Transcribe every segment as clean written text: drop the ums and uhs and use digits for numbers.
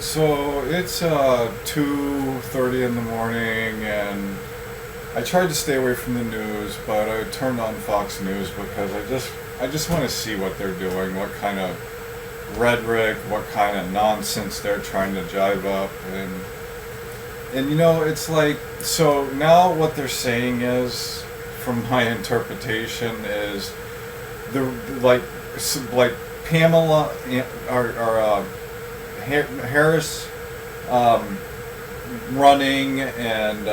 So it's 2:30 in the morning, and I tried to stay away from the news, but I turned on Fox News because I just want to see what they're doing, what kind of rhetoric, what kind of nonsense they're trying to jive up, and it's like, so now what they're saying is, from my interpretation, is the like like Pamela or Harris um, running, and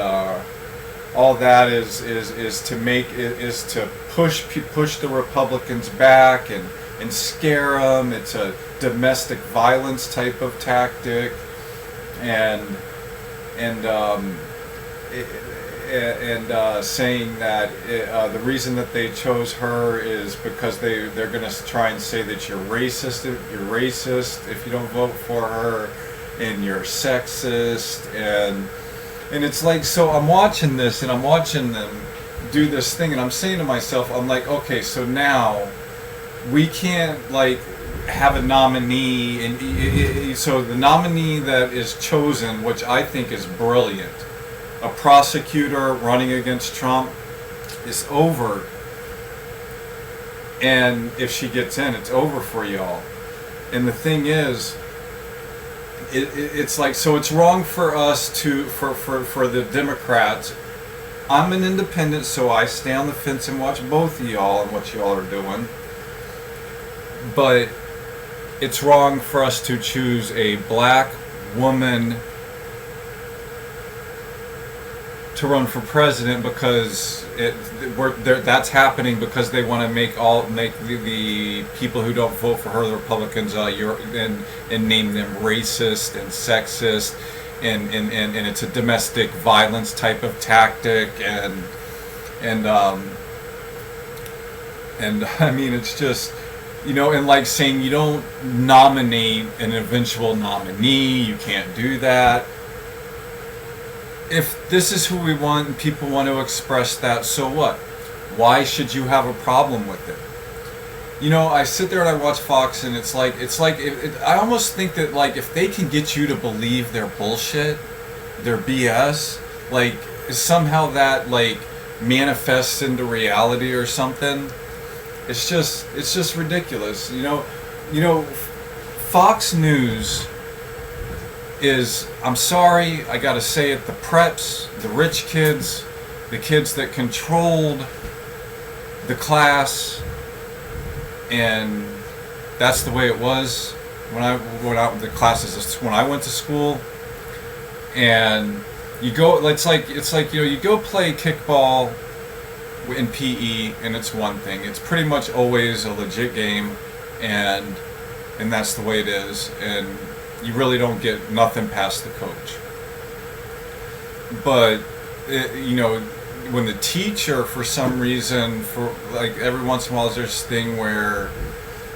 all that is to is to push the Republicans back and scare them. It's a domestic violence type of tactic, and and saying that the reason that they chose her is because they're going to try and say that you're racist. You're racist if you don't vote for her, and you're sexist, and it's like, so I'm watching this and I'm watching them do this thing, and I'm saying to myself, I'm like, okay, so now we can't like have a nominee, and so the nominee that is chosen, which I think is brilliant, a prosecutor running against Trump, is over. And if she gets in, it's over for y'all. And the thing is, it's like, so it's wrong for us to, for the Democrats. I'm an independent, so I stay on the fence and watch both of y'all and what y'all are doing. But it's wrong for us to choose a black woman to run for president, because that's happening because they want to make the people who don't vote for her, the Republicans, and name them racist and sexist, and it's a domestic violence type of tactic, and I mean, it's just, and like saying you don't nominate an eventual nominee, you can't do that. If this is who we want and people want to express that, so what? Why should you have a problem with it? I sit there and I watch Fox, and it's like I almost think that, like, if they can get you to believe their bullshit, their BS, like, somehow that like manifests into reality or something. It's just ridiculous. Fox News is, I'm sorry, I gotta say it, the preps, the rich kids, the kids that controlled the class, and that's the way it was when I the classes when I went to school. And you go, it's like you go play kickball in PE, and it's one thing. It's pretty much always a legit game, and that's the way it is, and you really don't get nothing past the coach. But when the teacher, for some reason, for like every once in a while, there's this thing where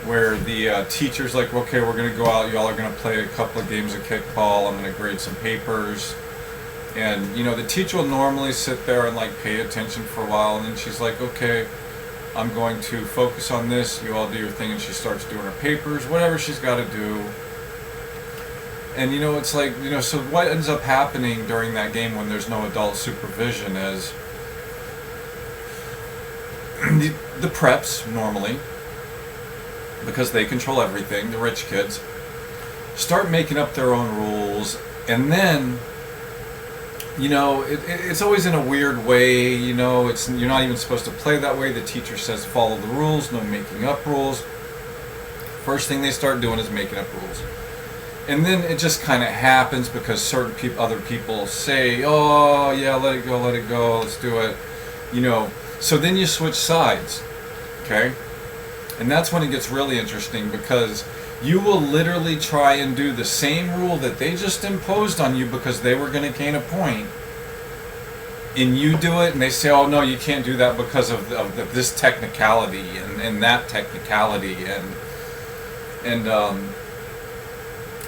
the teacher's like, okay, we're gonna go out, y'all are gonna play a couple of games of kickball, I'm gonna grade some papers, and the teacher will normally sit there and like pay attention for a while, and then she's like, okay, I'm going to focus on this, you all do your thing, and she starts doing her papers, whatever she's got to do. And it's like, so what ends up happening during that game when there's no adult supervision is the preps, normally, because they control everything, the rich kids, start making up their own rules, and then it's always in a weird way. It's, you're not even supposed to play that way. The teacher says follow the rules, no making up rules. First thing they start doing is making up rules. And then it just kind of happens because certain other people say, oh yeah, let it go, let's do it. So then you switch sides, okay? And that's when it gets really interesting, because you will literally try and do the same rule that they just imposed on you because they were going to gain a point, and you do it, and they say, oh no, you can't do that because of this technicality and that technicality, and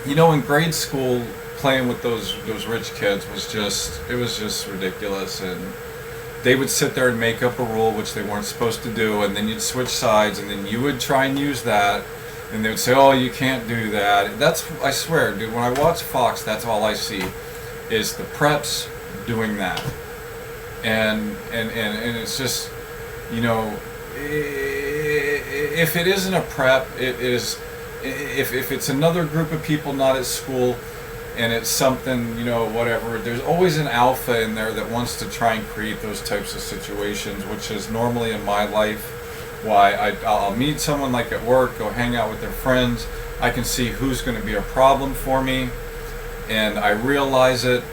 in grade school, playing with those rich kids was just ridiculous. And they would sit there and make up a rule which they weren't supposed to do, and then you'd switch sides, and then you would try and use that and they would say, "Oh, you can't do that." That's, I swear, dude. When I watch Fox, that's all I see is the preps doing that, and it's just, you know, if it isn't a prep, it is. If it's another group of people not at school, and it's something, you know, whatever, there's always an alpha in there that wants to try and create those types of situations, which is normally in my life why I'll meet someone like at work, go hang out with their friends. I can see who's going to be a problem for me, and I realize it.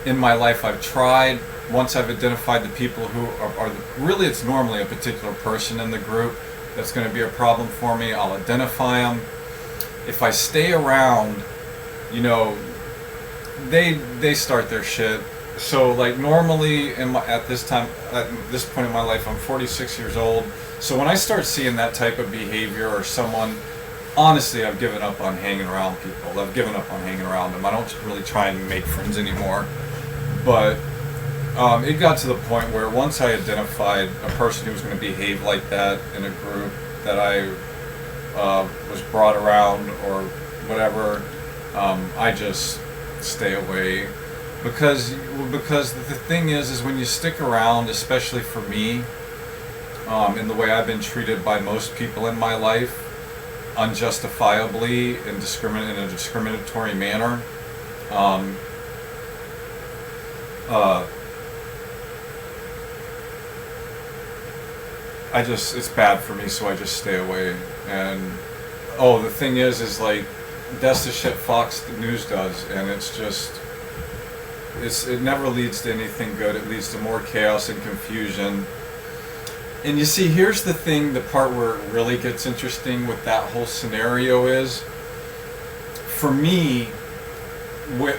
In my life, I've tried. Once I've identified the people who are really, it's normally a particular person in the group that's going to be a problem for me, I'll identify them. If I stay around, you know, they start their shit. So like normally at this point in my life, I'm 46 years old. So when I start seeing that type of behavior or someone, honestly, I've given up on hanging around people. I've given up on hanging around them. I don't really try and make friends anymore. But it got to the point where once I identified a person who was going to behave like that in a group that I was brought around or whatever, I just stay away. Because the thing is when you stick around, especially for me, in the way I've been treated by most people in my life, unjustifiably and in a discriminatory manner, it's bad for me, so I just stay away. And the thing is like, that's the shit Fox News does, and it's just, it never leads to anything good. It leads to more chaos and confusion. And you see, here's the thing, the part where it really gets interesting with that whole scenario is, for me, when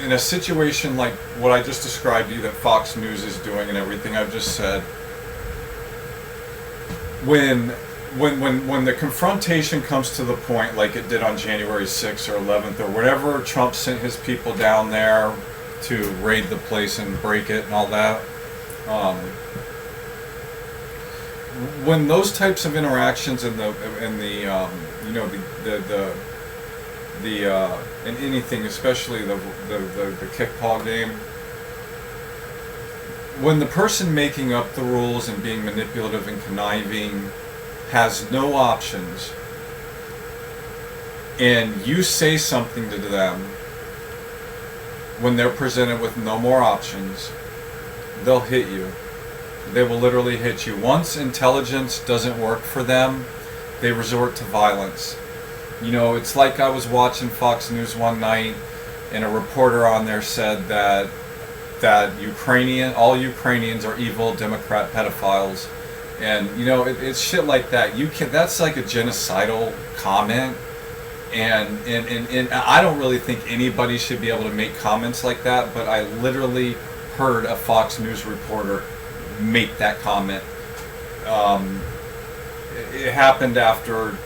in a situation like what I just described to you that Fox News is doing and everything I've just said, when the confrontation comes to the point like it did on January 6th or 11th or whatever, Trump sent his people down there to raid the place and break it and all that, when those types of interactions in anything, especially the kickball game, when the person making up the rules and being manipulative and conniving has no options, and you say something to them when they're presented with no more options, they'll hit you. They will literally hit you. Once intelligence doesn't work for them, they resort to violence. You know, it's like I was watching Fox News one night, and a reporter on there said that all Ukrainians are evil Democrat pedophiles, and you know, it's shit like that. That's like a genocidal comment, and I don't really think anybody should be able to make comments like that. But I literally heard a Fox News reporter make that comment. It happened after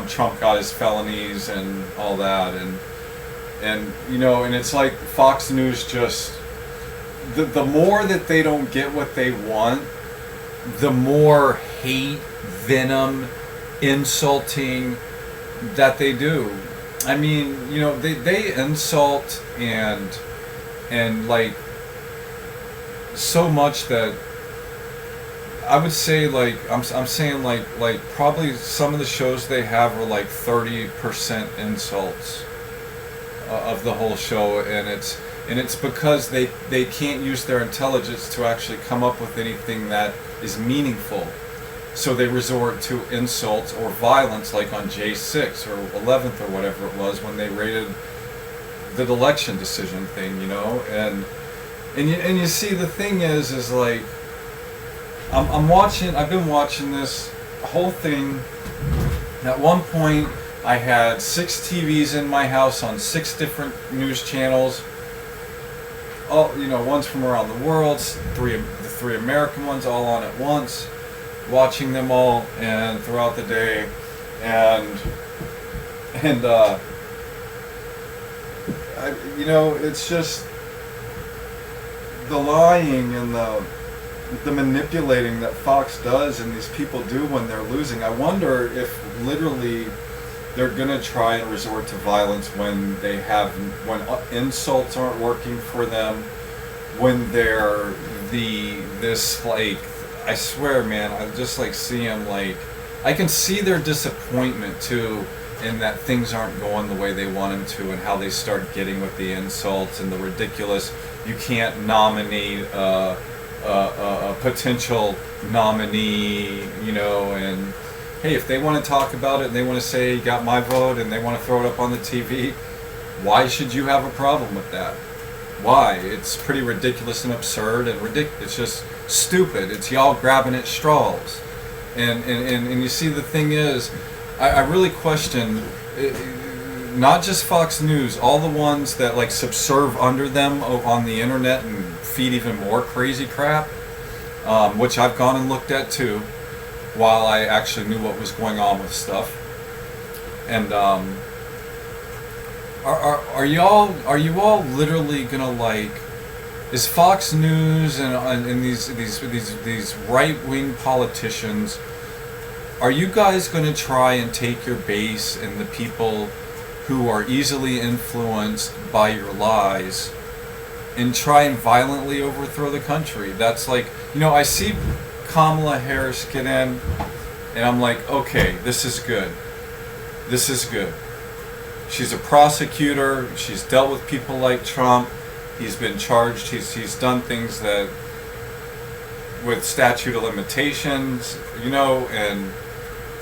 Trump got his felonies and all that, and you know, and it's like Fox News just, the more that they don't get what they want, the more hate, venom, insulting that they do. I mean, you know, they insult and like so much that I would say, like, I'm saying like probably some of the shows they have are like 30% insults of the whole show, and it's because they can't use their intelligence to actually come up with anything that is meaningful. So they resort to insults or violence, like on J6 or 11th or whatever it was when they raided the election decision thing, you know, and you see, the thing is like, I've been watching this whole thing. At one point, I had 6 TVs in my house on 6 different news channels. All, you know, ones from around the world, the 3 American ones all on at once, watching them all and throughout the day, and you know, it's just the lying and the manipulating that Fox does and these people do when they're losing. I wonder if literally they're gonna try and resort to violence when when insults aren't working for them, when they're this like, I swear, man, I just like see them like, I can see their disappointment too, in that things aren't going the way they want them to, and how they start getting with the insults and the ridiculous. You can't nominate a potential nominee, and hey, if they want to talk about it and they want to say you got my vote and they want to throw it up on the TV, why should you have a problem with that? Why? It's pretty ridiculous and absurd and it's just stupid. It's y'all grabbing at straws. And you see, the thing is, I really question not just Fox News, all the ones that like subserve under them on the internet and feed even more crazy crap, which I've gone and looked at too, while I actually knew what was going on with stuff. And are you all literally gonna like? Is Fox News and these right-wing politicians? Are you guys going to try and take your base and the people who are easily influenced by your lies and try and violently overthrow the country? That's like, I see Kamala Harris get in, and I'm like, okay, this is good. This is good. She's a prosecutor. She's dealt with people like Trump. He's been charged. He's done things that with statute of limitations, and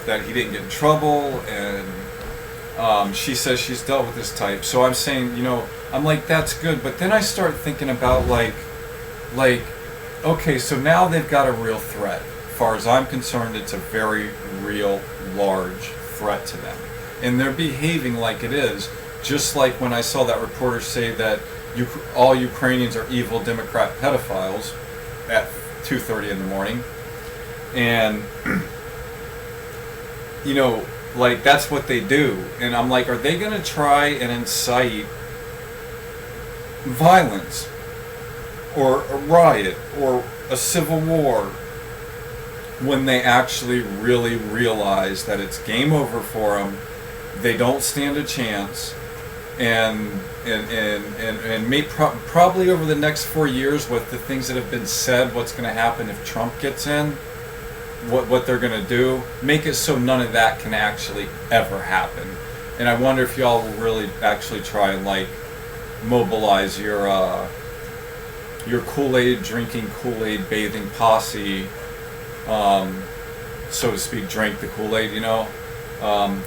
that he didn't get in trouble. And she says she's dealt with this type. So I'm saying, I'm like, that's good. But then I start thinking about like, okay, so now they've got a real threat. As far as I'm concerned, it's a very real, large threat to them. And they're behaving like it is. Just like when I saw that reporter say that all Ukrainians are evil Democrat pedophiles at 2:30 in the morning. And, like, that's what they do. And I'm like, are they going to try and incite violence or a riot or a civil war when they actually really realize that it's game over for them? They don't stand a chance. And probably over the next 4 years, with the things that have been said, what's going to happen if Trump gets in, what they're going to do, make it so none of that can actually ever happen. And I wonder if y'all will really actually try and like mobilize your Kool-Aid drinking, Kool-Aid bathing posse, so to speak, drink the Kool-Aid,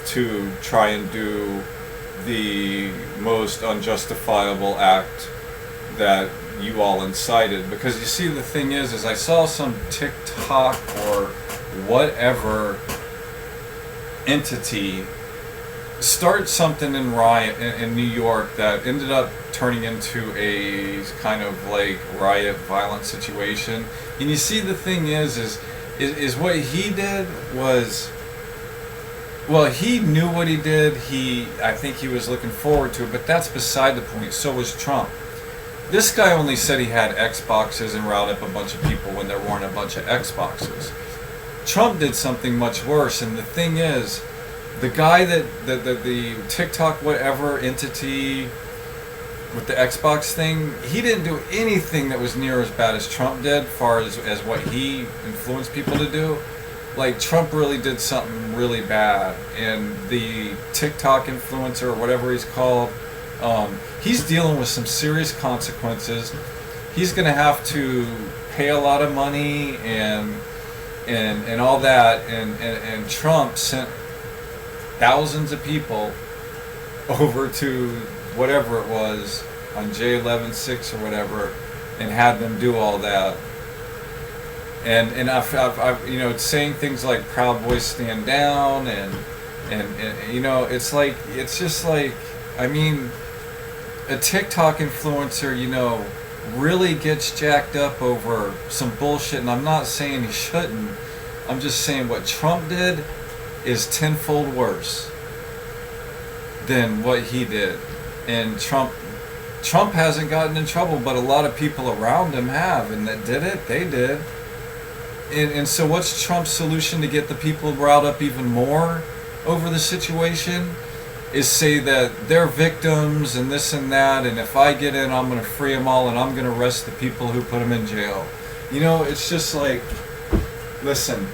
to try and do the most unjustifiable act that you all incited. Because you see, the thing is I saw some TikTok or whatever entity start something in New York that ended up turning into a kind of like riot, violent situation. And you see, the thing is what he did was, well, he knew what he did. I think he was looking forward to it, but that's beside the point. So was Trump. This guy only said he had Xboxes and riled up a bunch of people when there weren't a bunch of Xboxes. Trump did something much worse, and the thing is, the guy the TikTok whatever entity with the Xbox thing, he didn't do anything that was near as bad as Trump did, as far as what he influenced people to do. Like, Trump really did something really bad, and the TikTok influencer or whatever he's called, he's dealing with some serious consequences. He's going to have to pay a lot of money and all that, and Trump sent thousands of people over to whatever it was on J11.6 or whatever, and had them do all that. And I've saying things like "Proud Boys Stand Down," and it's just like, I mean, a TikTok influencer, really gets jacked up over some bullshit, and I'm not saying he shouldn't. I'm just saying what Trump did is tenfold worse than what he did. And Trump hasn't gotten in trouble, but a lot of people around him have, and that did it. They did. And so what's Trump's solution to get the people riled up even more over the situation? Is say that they're victims and this and that, and if I get in, I'm going to free them all, and I'm going to arrest the people who put them in jail. You know, it's just like, listen.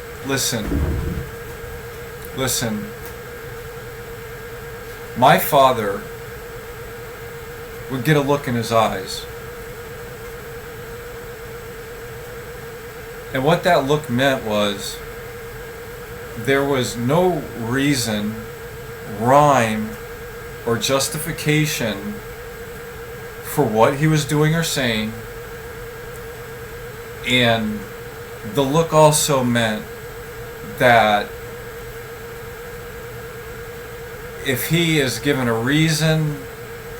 My father would get a look in his eyes. And what that look meant was there was no reason, rhyme, or justification for what he was doing or saying. And the look also meant that if he is given a reason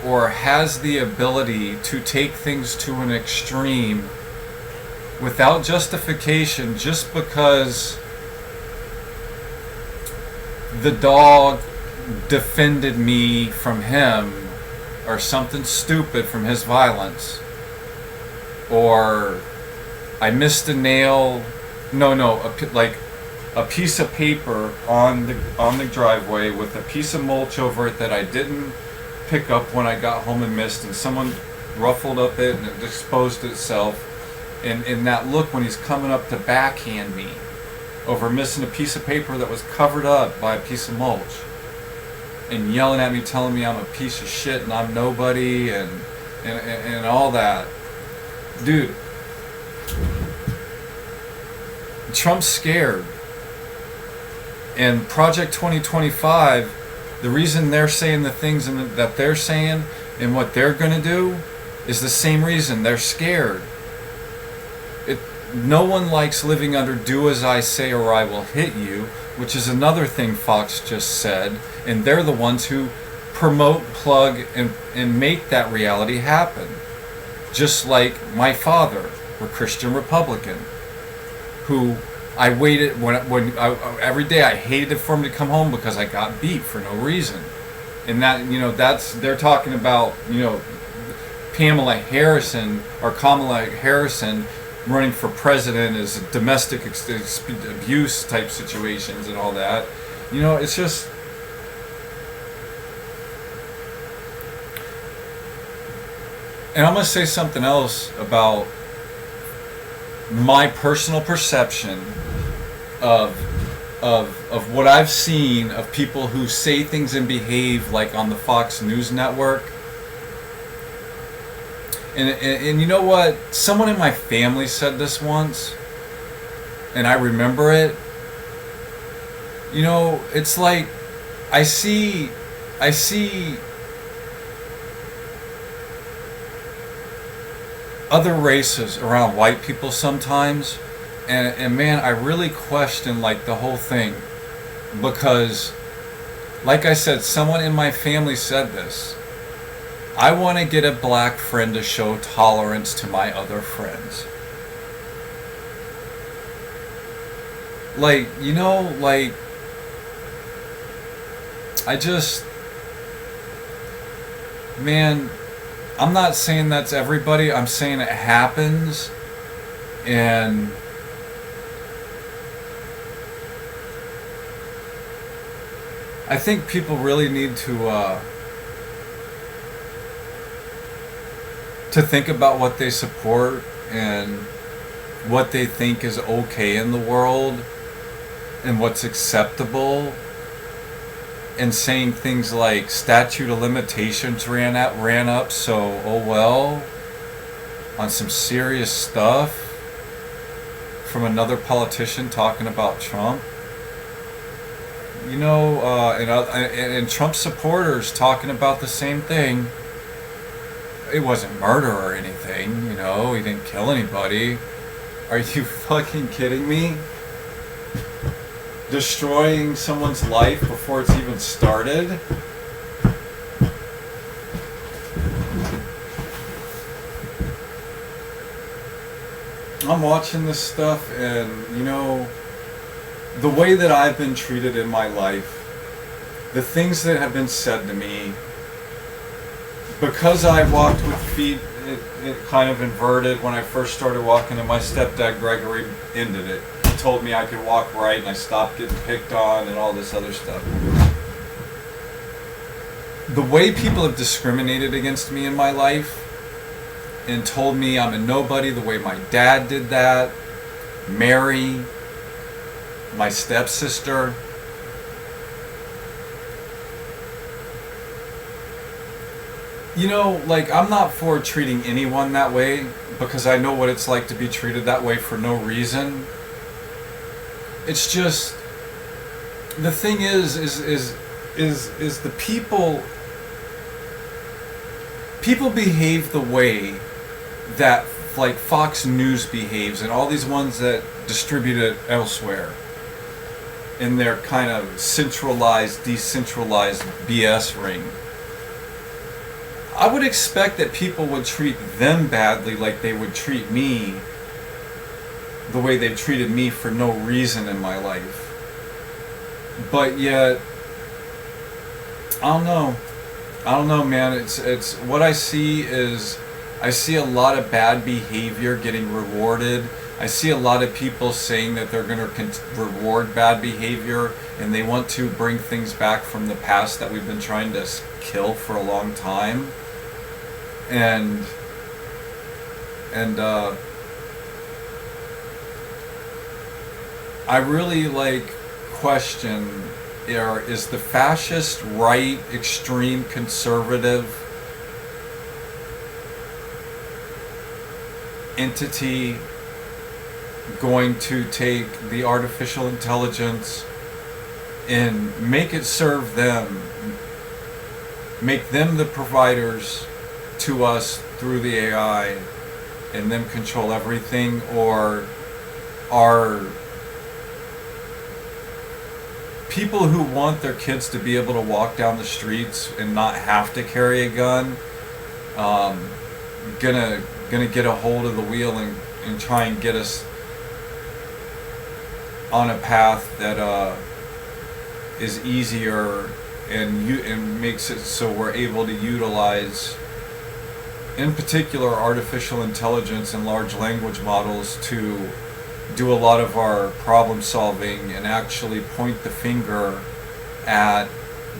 or has the ability to take things to an extreme without justification, just because the dog defended me from him, or something stupid from his violence, or I missed a nail, like a piece of paper on the driveway with a piece of mulch over it that I didn't pick up when I got home and missed, and someone ruffled up it and it exposed itself. And that look when he's coming up to backhand me over missing a piece of paper that was covered up by a piece of mulch, and yelling at me, telling me I'm a piece of shit and I'm nobody, and all that. Dude, Trump's scared. And Project 2025, the reason they're saying the things that they're saying and what they're going to do is the same reason. They're scared. No one likes living under "do as I say or I will hit you," which is another thing Fox just said, and they're the ones who promote, plug, and make that reality happen. Just like my father, a Christian Republican, who I waited every day I hated for him to come home because I got beat for no reason. And that, they're talking about, Kamala Harrison running for president as domestic abuse type situations and all that. It's just, and I'm going to say something else about my personal perception of what I've seen of people who say things and behave like on the Fox News network. And you know what? Someone in my family said this once, and I remember it. It's like I see other races around white people sometimes, and man, I really question like the whole thing, because like I said, someone in my family said this. I want to get a black friend to show tolerance to my other friends. Man, I'm not saying that's everybody, I'm saying it happens, and I think people really need to think about what they support and what they think is okay in the world and what's acceptable, and saying things like statute of limitations ran up, so oh well, on some serious stuff from another politician talking about Trump. And Trump supporters talking about the same thing. It wasn't murder or anything, he didn't kill anybody. Are you fucking kidding me? Destroying someone's life before it's even started? I'm watching this stuff, and the way that I've been treated in my life, the things that have been said to me, because I walked with feet it kind of inverted when I first started walking, and my stepdad Gregory ended it. told me I could walk right, and I stopped getting picked on and all this other stuff. The way people have discriminated against me in my life and told me I'm a nobody, the way my dad did that, Mary, my stepsister. You know, like, I'm not for treating anyone that way because I know what it's like to be treated that way for no reason. It's just, the thing is the people behave the way that, like, Fox News behaves and all these ones that distribute it elsewhere in their kind of centralized, decentralized BS ring. I would expect that people would treat them badly like they would treat me the way they've treated me for no reason in my life. But yet, I don't know, man. It's what I see is, I see a lot of bad behavior getting rewarded. I see a lot of people saying that they're going to reward bad behavior, and they want to bring things back from the past that we've been trying to kill for a long time. And I really, like, question, is the fascist right, extreme conservative entity going to take the artificial intelligence and make it serve them, make them the providers to us through the AI, and them control everything? Or are people who want their kids to be able to walk down the streets and not have to carry a gun gonna get a hold of the wheel and try and get us on a path that is easier and makes it so we're able to utilize, in particular, artificial intelligence and large language models to do a lot of our problem solving and actually point the finger at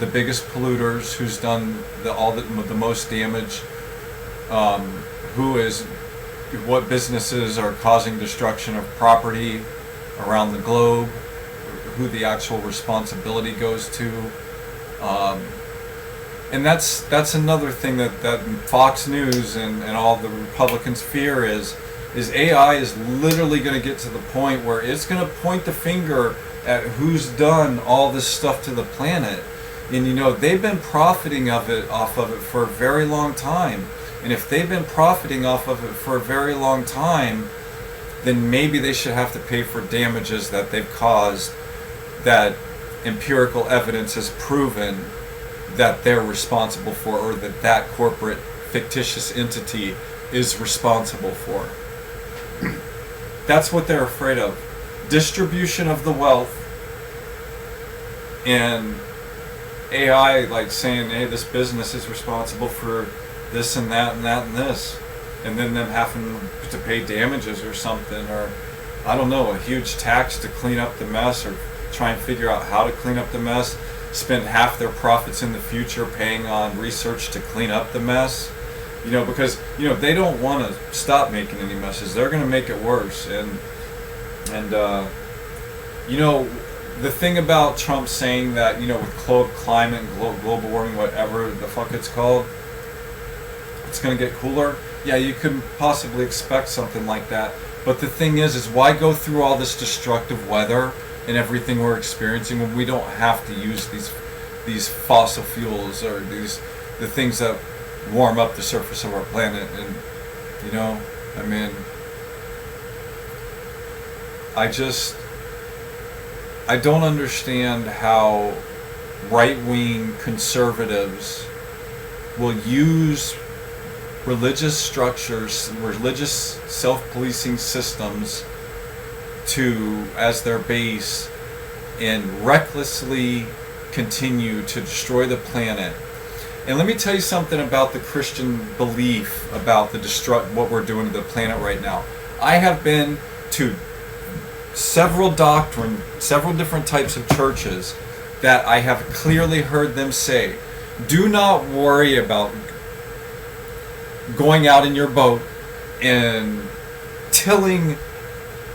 the biggest polluters, who's done the most damage, what businesses are causing destruction of property around the globe, who the actual responsibility goes to. And that's another thing that Fox News and all the Republicans fear is AI is literally going to get to the point where it's going to point the finger at who's done all this stuff to the planet. And they've been profiting off of it for a very long time. And if they've been profiting off of it for a very long time, then maybe they should have to pay for damages that they've caused, that empirical evidence has proven that they're responsible for, or that corporate fictitious entity is responsible for. That's what they're afraid of. Distribution of the wealth, and AI like saying, hey, this business is responsible for this and that and that and this, and then them having to pay damages or something, or I don't know, a huge tax to clean up the mess, or try and figure out how to clean up the mess, spend half their profits in the future paying on research to clean up the mess. Because they don't want to stop making any messes. They're going to make it worse. And the thing about Trump saying that, with climate and global warming, whatever the fuck it's called, it's going to get cooler. Yeah, you could possibly expect something like that. But the thing is why go through all this destructive weather and everything we're experiencing when we don't have to use these fossil fuels, or the things that warm up the surface of our planet? And I don't understand how right-wing conservatives will use religious structures, religious self-policing systems as their base, and recklessly continue to destroy the planet. And let me tell you something about the Christian belief about what we're doing to the planet right now. I have been to several different types of churches that I have clearly heard them say, do not worry about going out in your boat and tilling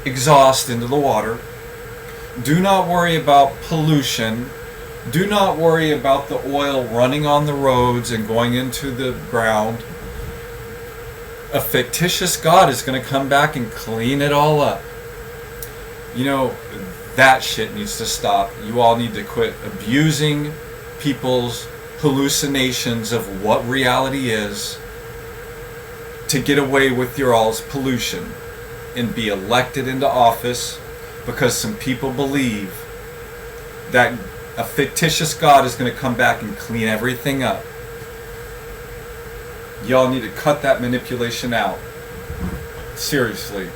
exhaust into the water. Do not worry about pollution. Do not worry about the oil running on the roads and going into the ground. A fictitious God is going to come back and clean it all up. You know, that shit needs to stop. You all need to quit abusing people's hallucinations of what reality is to get away with your all's pollution and be elected into office because some people believe that a fictitious God is going to come back and clean everything up. Y'all need to cut that manipulation out. Seriously.